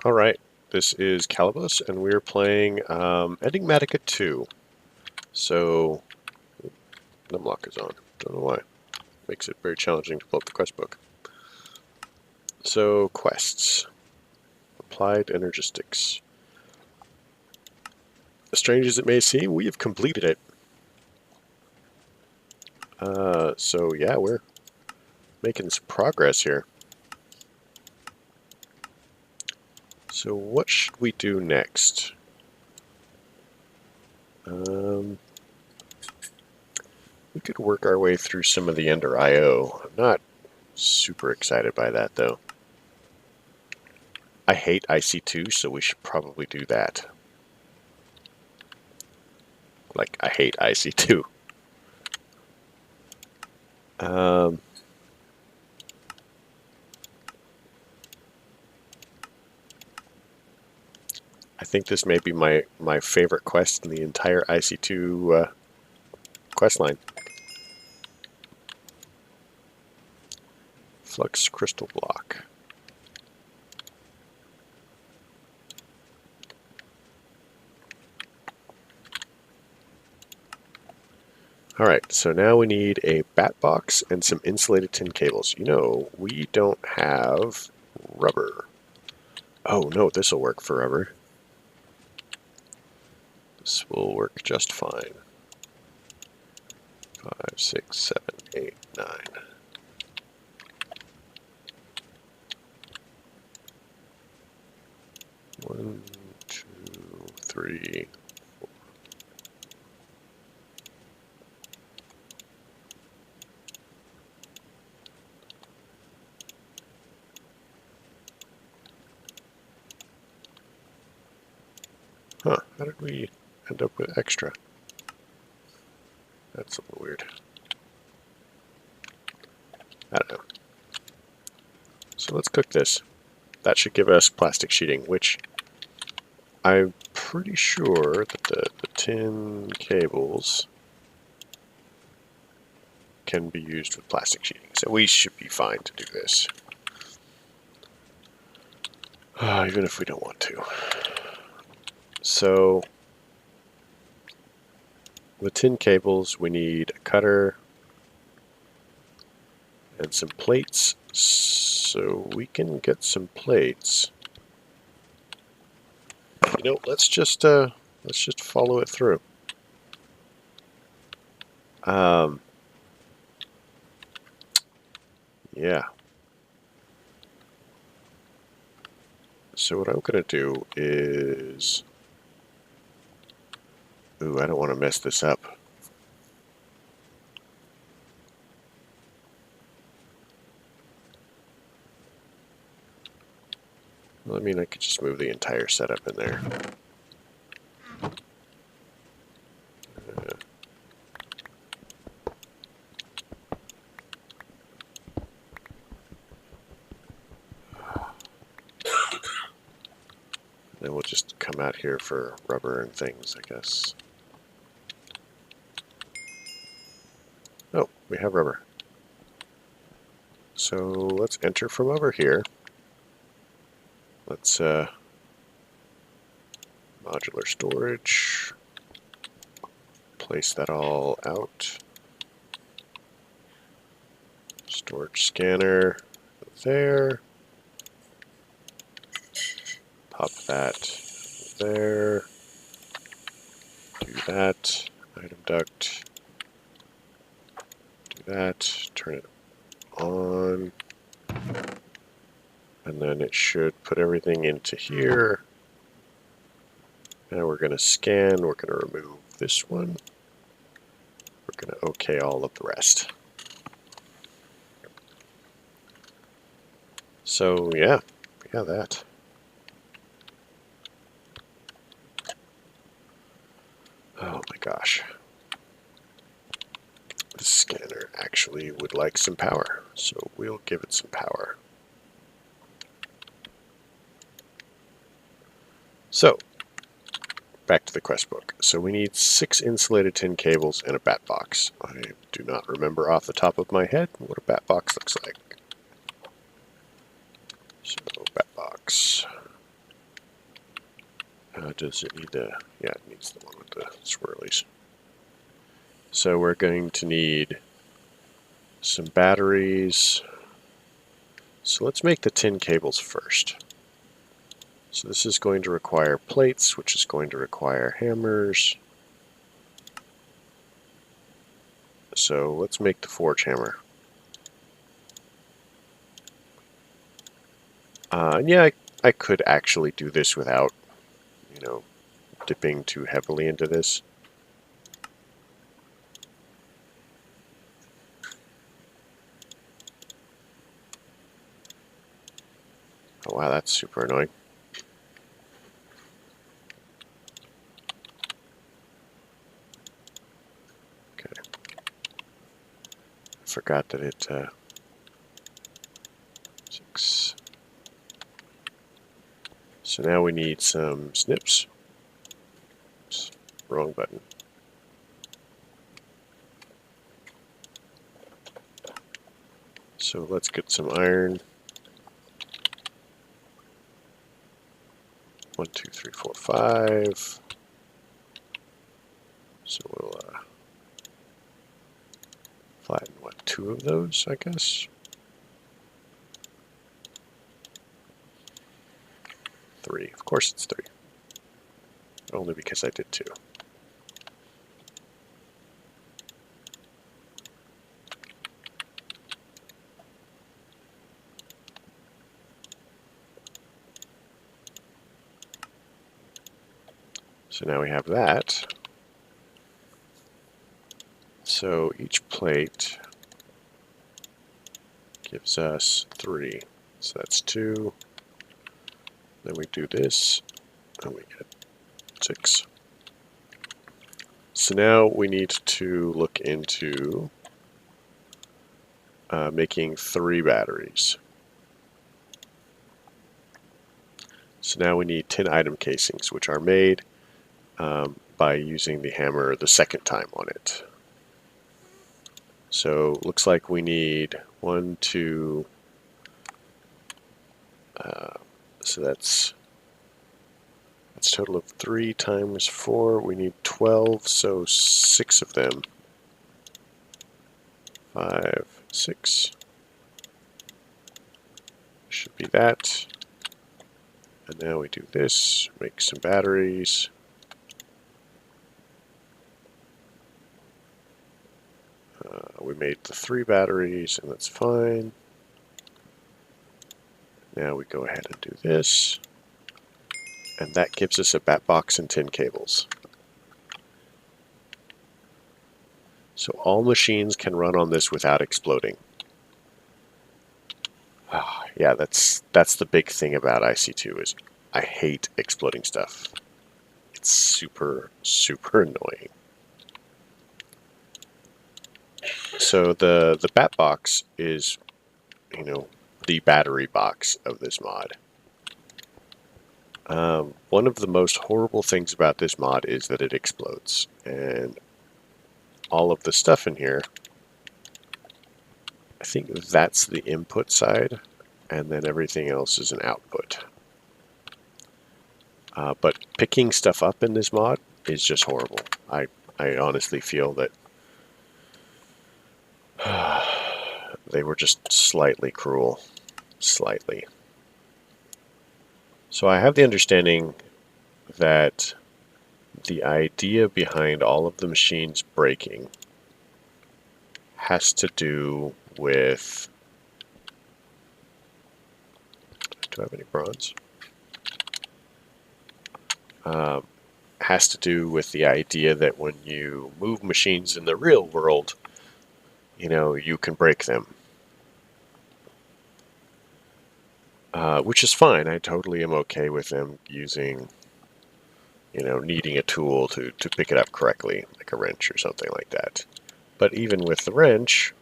Alright, this is Calibos, and we're playing Enigmatica 2. So, numlock is on. Don't know why. Makes it very challenging to pull up the quest book. So, quests. Applied Energistics. As strange as it may seem, we have completed it. So yeah, we're making some progress here. So what should we do next? We could work our way through some of the Ender IO. I'm not super excited by that, though. I hate IC2, so we should probably do that. Like, I hate IC2. I think this may be my favorite quest in the entire IC2 quest line. Flux Crystal Block. Alright, so now we need a bat box and some insulated tin cables. You know, we don't have rubber. Oh no, this will work for rubber. This will work just fine. 5, 6, 7, 8, 9. 1, 2, 3, 4. Huh, how did we end up with extra? That's a little weird. I don't know. So let's cook this. That should give us plastic sheeting, which I'm pretty sure that the tin cables can be used with plastic sheeting. So we should be fine to do this. Even if we don't want to. So, with tin cables, we need a cutter and some plates. So we can get some plates. You know, let's just follow it through. Yeah. So what I'm gonna do is, ooh, I don't want to mess this up. Well, I mean, I could just move the entire setup in there. Then we'll just come out here for rubber and things, I guess. Oh, we have rubber. So let's enter from over here. Let's modular storage. Place that all out. Storage scanner there. Pop that there. Do that. Item duct. Do that. Turn it on. And then it should put everything into here. Now we're going to scan. We're going to remove this one. We're going to OK all of the rest. So yeah, that. Oh my gosh. This scanner actually would like some power, so we'll give it some power. So, back to the quest book. So we need 6 insulated tin cables and a bat box. I do not remember off the top of my head what a bat box looks like. So, bat box. Does it need the... Yeah, it needs the one with the swirlies. So we're going to need some batteries. So let's make the tin cables first. So this is going to require plates, which is going to require hammers. So let's make the forge hammer. Yeah, I could actually do this without, you know, dipping too heavily into this. Oh wow, that's super annoying. Okay. I forgot that it, 6. So now we need some snips. Oops, wrong button. So let's get some iron. 1, 2, 3, 4, 5. So we'll flatten, what, 2 of those, I guess? 3. Of course it's 3. Only because I did 2. So now we have that. So each plate gives us 3. So that's 2. Then we do this, and we get 6. So now we need to look into making 3 batteries. So now we need tin item casings, which are made by using the hammer the second time on it. So looks like we need 1, 2, so that's a total of 3 times 4. We need 12, so 6 of them. 5, 6. Should be that. And now we do this, make some batteries. We made the 3 batteries, and that's fine. Now we go ahead and do this. And that gives us a bat box and tin cables. So all machines can run on this without exploding. Yeah, that's the big thing about IC2 is I hate exploding stuff. It's super, super annoying. So the bat box is, you know, the battery box of this mod. One of the most horrible things about this mod is that it explodes, and all of the stuff in here, I think that's the input side, and then everything else is an output. But picking stuff up in this mod is just horrible. I honestly feel that they were just slightly cruel. Slightly. So I have the understanding that the idea behind all of the machines breaking has to do with... Do I have any bronze? Has to do with the idea that when you move machines in the real world, you know, you can break them. Which is fine. I totally am okay with them using, you know, needing a tool to pick it up correctly, like a wrench or something like that. But even with the wrench,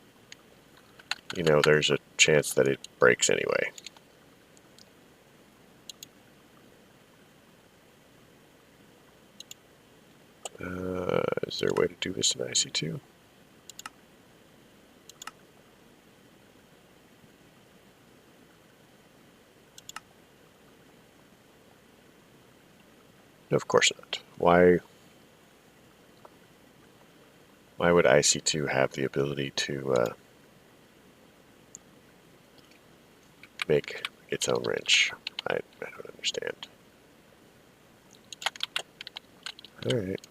you know, there's a chance that it breaks anyway. Is there a way to do this in IC2? No, of course not. Why would IC2 have the ability to make its own wrench? I don't understand. Alright.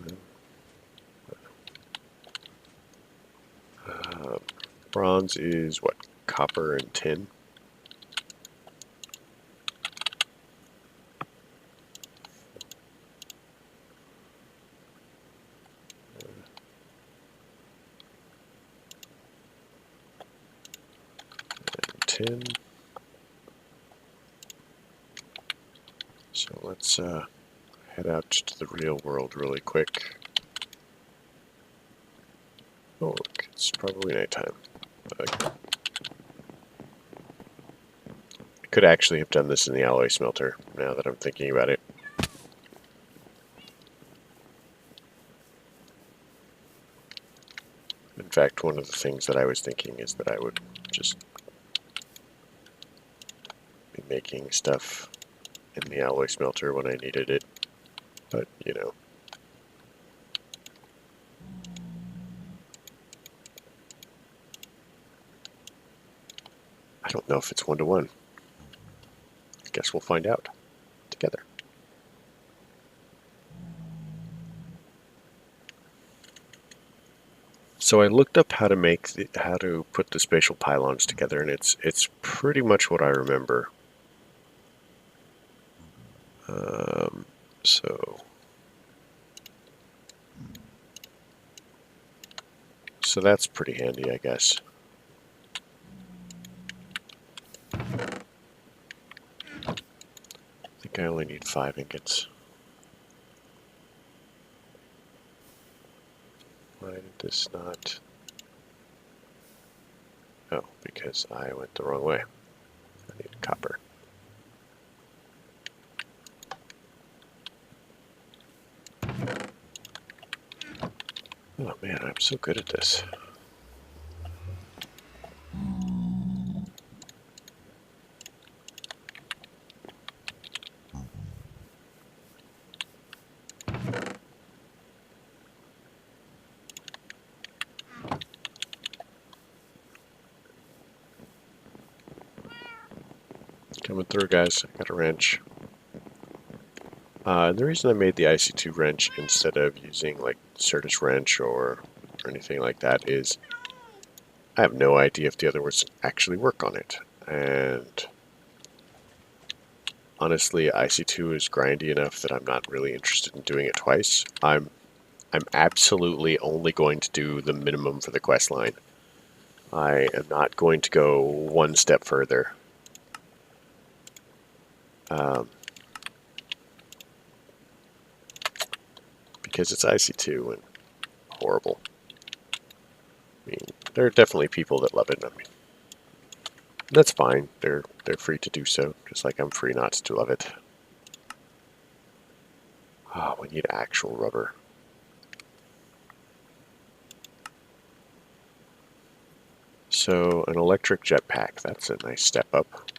Bronze is what? Copper and tin? Tin. So let's head out to the real world really quick. Oh, look, it's probably nighttime. I could actually have done this in the alloy smelter, now that I'm thinking about it. In fact, one of the things that I was thinking is that I would just be making stuff in the alloy smelter when I needed it. But, you know. I don't know if it's 1-to-1. I guess we'll find out together. So I looked up how to put the spatial pylons together, and it's pretty much what I remember. So that's pretty handy, I guess. I think I only need 5 ingots. Why did this not? Oh, because I went the wrong way. I need copper. Oh man, I'm so good at this. Coming through, guys. I got a wrench. The reason I made the IC2 wrench instead of using like Certus wrench or anything like that is I have no idea if the other would actually work on it. And honestly, IC2 is grindy enough that I'm not really interested in doing it twice. I'm absolutely only going to do the minimum for the quest line. I am not going to go one step further. Because it's IC2 and horrible. I mean, there are definitely people that love it. I mean, that's fine. They're free to do so, just like I'm free not to love it. Oh, we need actual rubber. So, an electric jetpack. That's a nice step up.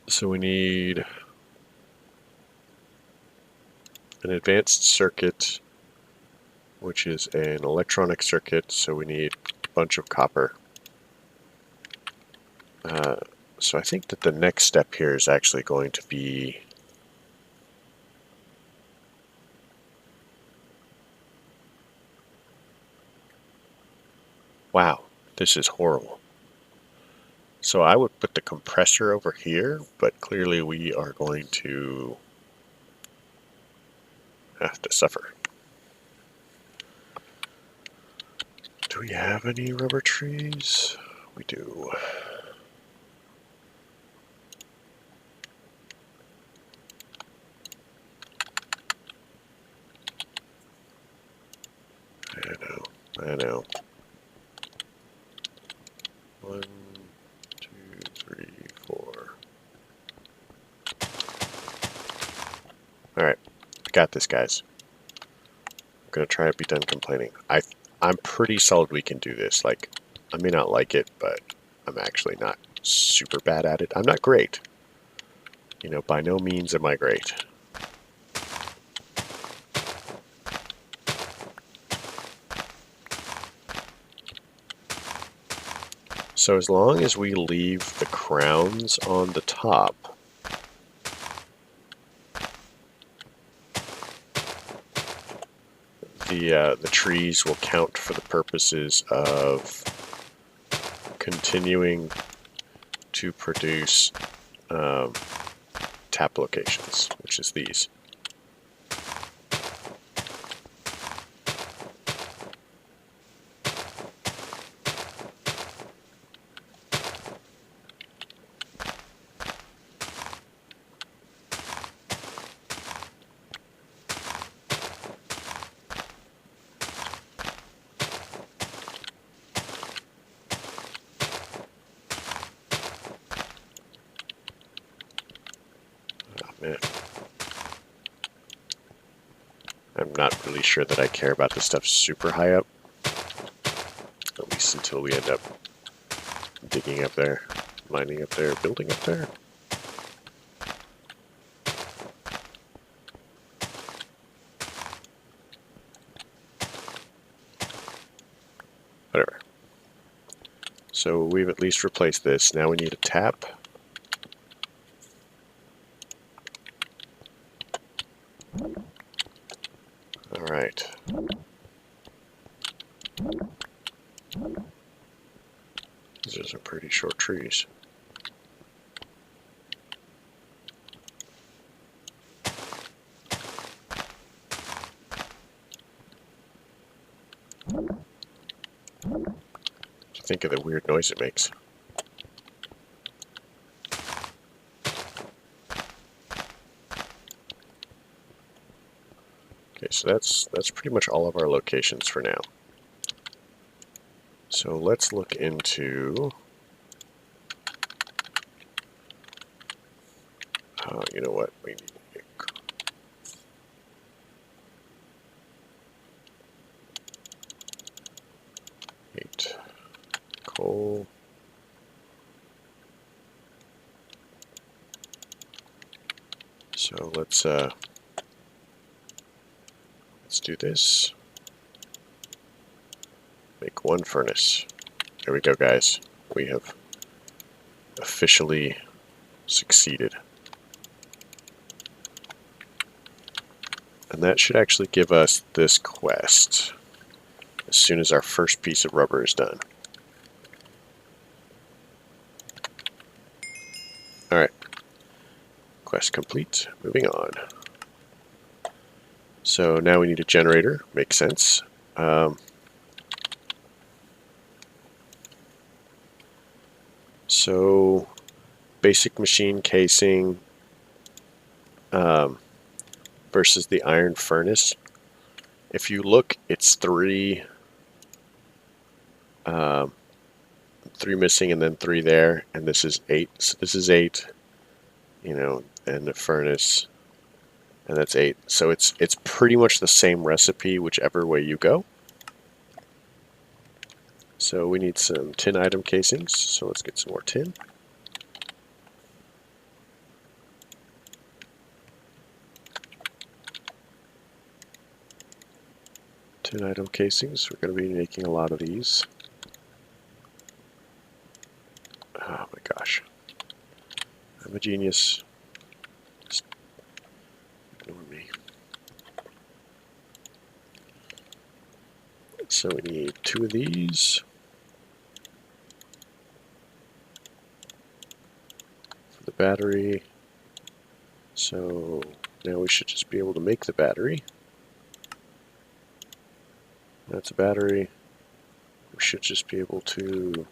So we need an advanced circuit, which is an electronic circuit, so we need a bunch of copper. So I think that the next step here is actually going to be wow, this is horrible. So I would put the compressor over here, but clearly we are going to have to suffer. Do we have any rubber trees? We do. I know. 1, 2, 3, 4. Alright, got this, guys. I'm gonna try to be done complaining. I'm pretty solid we can do this. Like, I may not like it, but I'm actually not super bad at it. I'm not great. You know, by no means am I great. So as long as we leave the crowns on the top, the trees will count for the purposes of continuing to produce tap locations, which is these. Man. I'm not really sure that I care about this stuff super high up, at least until we end up digging up there, mining up there, building up there. Whatever. So we've at least replaced this. Now we need a tap. Alright. These are some pretty short trees. Think of the weird noise it makes. Okay, so that's pretty much all of our locations for now. So let's look into, you know what, we need 8 coal. So let's do this. Make 1 furnace. There we go, guys. We have officially succeeded. And that should actually give us this quest as soon as our first piece of rubber is done. Alright. Quest complete. Moving on. So now we need a generator. Makes sense. So basic machine casing versus the iron furnace. If you look, it's 3 missing and then 3 there, and this is 8. So this is 8, you know, and the furnace, and that's 8. So it's pretty much the same recipe whichever way you go. So we need some tin item casings, so let's get some more tin. Tin item casings, we're going to be making a lot of these. Oh my gosh. I'm a genius. Just ignore me. So we need 2 of these. For the battery. So now we should just be able to make the battery. That's a battery. We should just be able to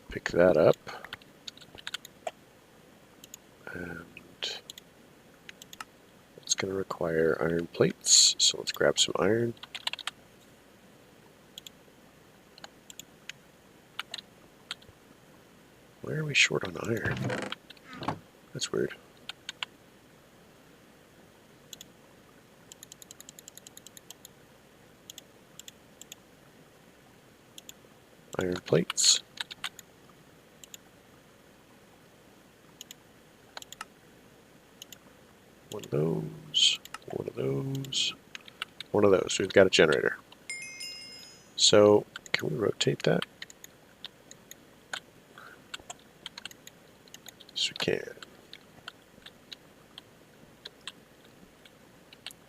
pick that up. And it's going to require iron plates, so let's grab some iron. Why are we short on iron? That's weird. Iron plates. One of those, one of those, one of those. We've got a generator. So, can we rotate that? Yes, we can.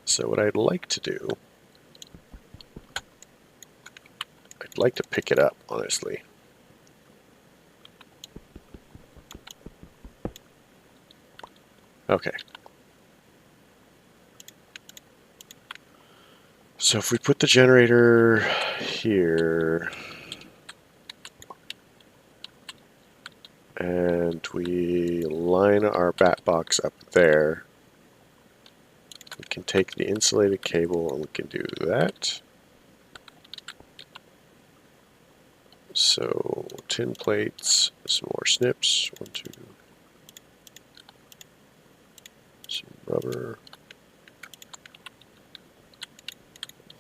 So what I'd like to do, I'd like to pick it up, honestly. Okay. So if we put the generator here, and we line our bat box up there, we can take the insulated cable and we can do that. So tin plates, some more snips, 1, 2, some rubber.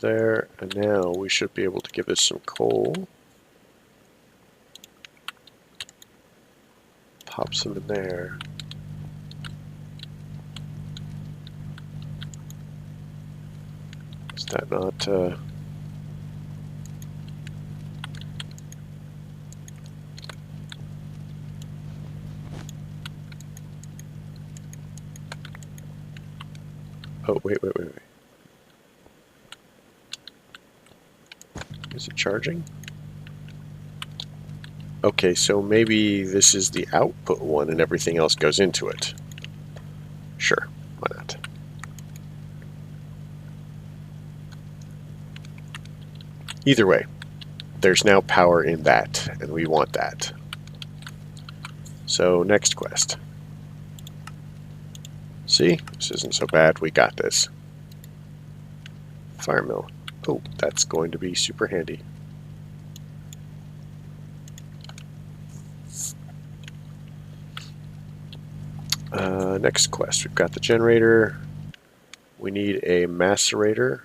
There, and now we should be able to give this some coal. Pop some in there. Is that not... Oh, wait. Is it charging? Okay, so maybe this is the output one and everything else goes into it. Sure, why not? Either way, there's now power in that, and we want that. So, next quest. See? This isn't so bad. We got this. Fire mill. Oh, that's going to be super handy. Next quest. We've got the generator. We need a macerator.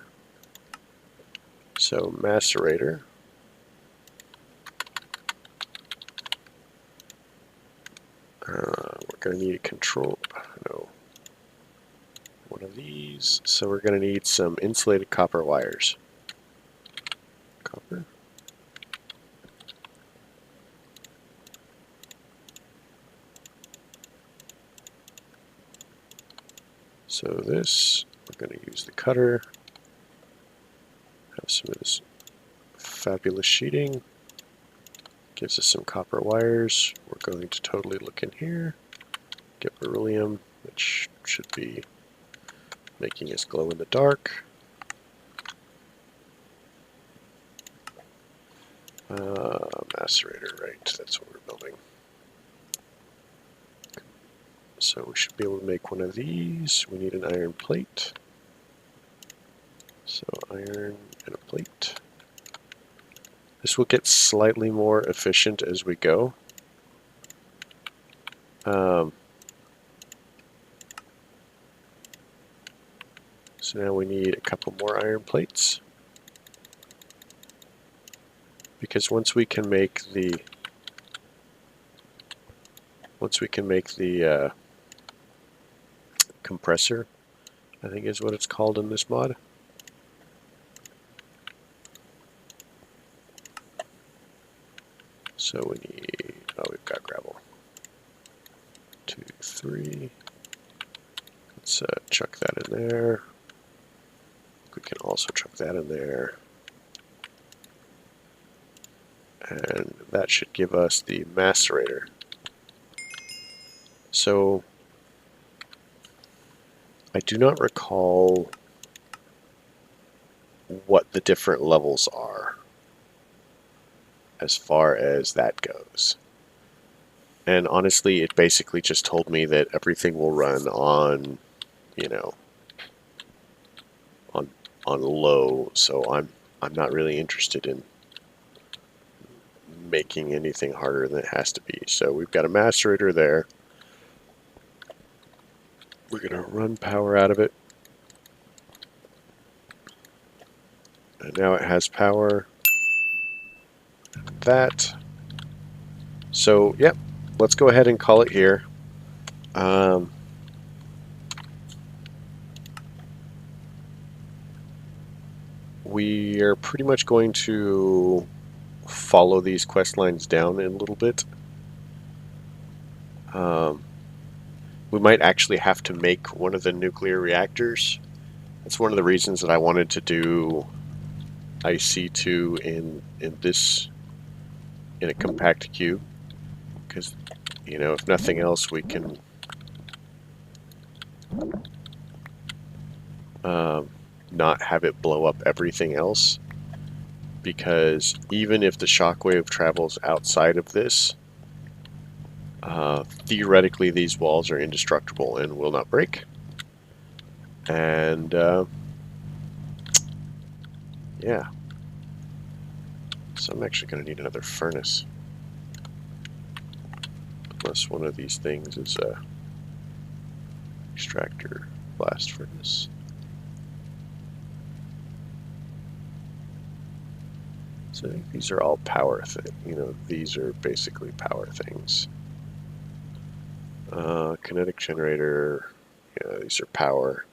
So, macerator. We're going to need a control. No. One of these. So we're going to need some insulated copper wires. Copper. So this, we're going to use the cutter. Have some of this fabulous sheeting. Gives us some copper wires. We're going to totally look in here. Get beryllium, which should be making us glow in the dark. Macerator, right, that's what we're building. So we should be able to make one of these. We need an iron plate. So iron and a plate. This will get slightly more efficient as we go. So now we need a couple more iron plates. Because once we can make the compressor, I think is what it's called in this mod. So we need, oh, we've got gravel. 2, 3. Let's chuck that in there. We can also chuck that in there. And that should give us the macerator. So I do not recall what the different levels are as far as that goes. And honestly, it basically just told me that everything will run on, you know, on low, so I'm not really interested in making anything harder than it has to be. So we've got a macerator there. We're going to run power out of it. And now it has power. That. So, yep, let's go ahead and call it here. we are pretty much going to follow these quest lines down a little bit. We might actually have to make one of the nuclear reactors. That's one of the reasons that I wanted to do IC2 in a compact cube, because, you know, if nothing else, we can not have it blow up everything else, because even if the shockwave travels outside of this, theoretically these walls are indestructible and will not break. And yeah, so I'm actually going to need another furnace, unless one of these things is a extractor blast furnace. So I think these are all power these are basically power things. Kinetic generator, yeah, these are power.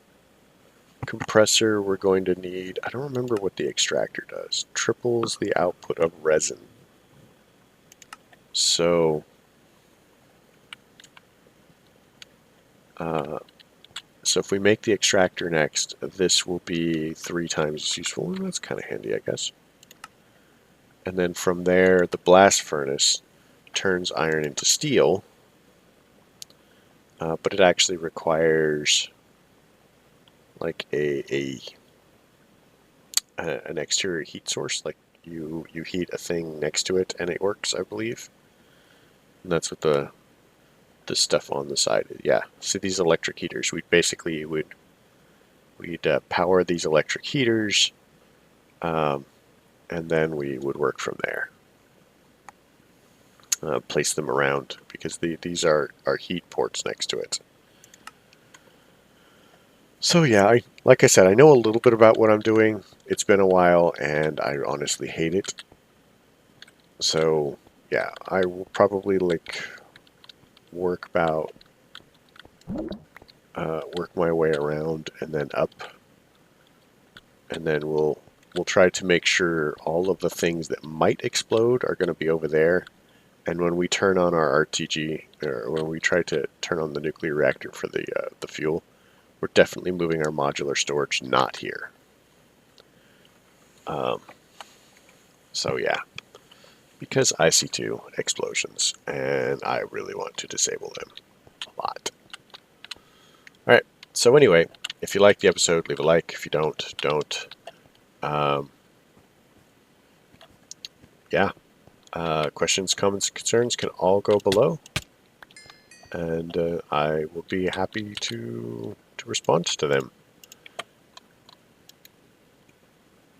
Compressor, we're going to need, I don't remember what the extractor does. Triples the output of resin. So, so if we make the extractor next, this will be 3 times as useful. That's kind of handy, I guess. And then from there, the blast furnace turns iron into steel, but it actually requires like an exterior heat source. Like you heat a thing next to it and it works, I believe. And that's what the stuff on the side is. Yeah, so these electric heaters, we'd power these electric heaters, and then we would work from there. Place them around, because these are heat ports next to it. So yeah, like I said, I know a little bit about what I'm doing. It's been a while, and I honestly hate it. So yeah, I will probably work my way around and then up, and then we'll try to make sure all of the things that might explode are going to be over there. And when we turn on our RTG, or when we try to turn on the nuclear reactor for the fuel, we're definitely moving our modular storage not here. So yeah, because I see 2 explosions, and I really want to disable them a lot. Alright, so anyway, if you like the episode, leave a like. If you don't, don't. Yeah. Questions, comments, concerns can all go below, and I will be happy to respond to them.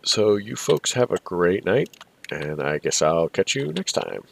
So you folks have a great night, and I guess I'll catch you next time.